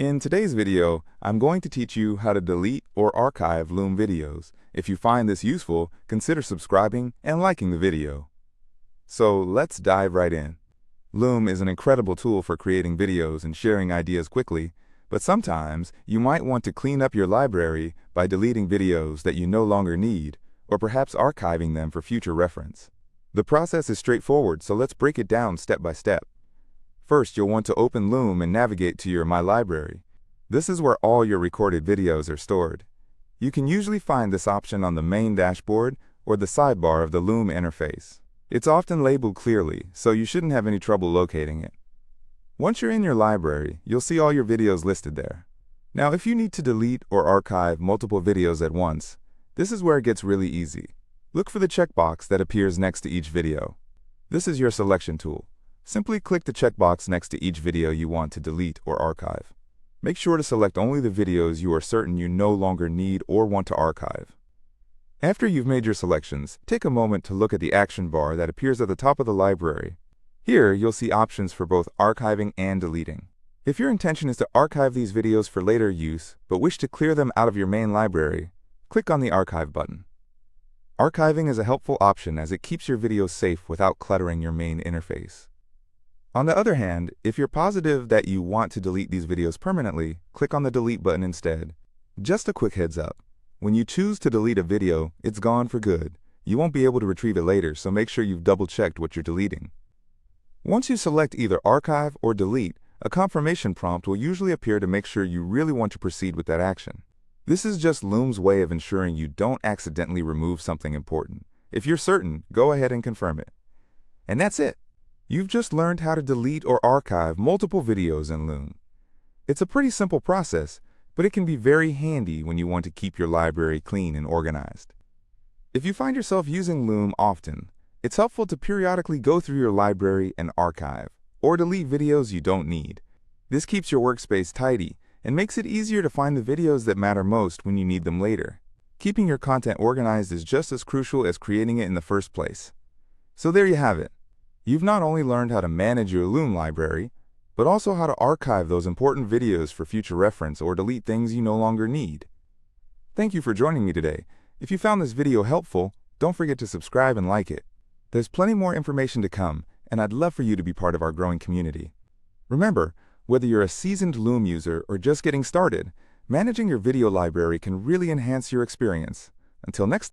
In today's video, I'm going to teach you how to delete or archive Loom videos. If you find this useful, consider subscribing and liking the video. So let's dive right in. Loom is an incredible tool for creating videos and sharing ideas quickly, but sometimes you might want to clean up your library by deleting videos that you no longer need, or perhaps archiving them for future reference. The process is straightforward, so let's break it down step by step. First, you'll want to open Loom and navigate to your My Library. This is where all your recorded videos are stored. You can usually find this option on the main dashboard or the sidebar of the Loom interface. It's often labeled clearly, so you shouldn't have any trouble locating it. Once you're in your library, you'll see all your videos listed there. Now, if you need to delete or archive multiple videos at once, this is where it gets really easy. Look for the checkbox that appears next to each video. This is your selection tool. Simply click the checkbox next to each video you want to delete or archive. Make sure to select only the videos you are certain you no longer need or want to archive. After you've made your selections, take a moment to look at the action bar that appears at the top of the library. Here, you'll see options for both archiving and deleting. If your intention is to archive these videos for later use, but wish to clear them out of your main library, click on the Archive button. Archiving is a helpful option as it keeps your videos safe without cluttering your main interface. On the other hand, if you're positive that you want to delete these videos permanently, click on the Delete button instead. Just a quick heads up. When you choose to delete a video, it's gone for good. You won't be able to retrieve it later, so make sure you've double-checked what you're deleting. Once you select either Archive or Delete, a confirmation prompt will usually appear to make sure you really want to proceed with that action. This is just Loom's way of ensuring you don't accidentally remove something important. If you're certain, go ahead and confirm it. And that's it. You've just learned how to delete or archive multiple videos in Loom. It's a pretty simple process, but it can be very handy when you want to keep your library clean and organized. If you find yourself using Loom often, it's helpful to periodically go through your library and archive, or delete videos you don't need. This keeps your workspace tidy and makes it easier to find the videos that matter most when you need them later. Keeping your content organized is just as crucial as creating it in the first place. So there you have it. You've not only learned how to manage your Loom library, but also how to archive those important videos for future reference or delete things you no longer need. Thank you for joining me today. If you found this video helpful, don't forget to subscribe and like it. There's plenty more information to come, and I'd love for you to be part of our growing community. Remember, whether you're a seasoned Loom user or just getting started, managing your video library can really enhance your experience. Until next time.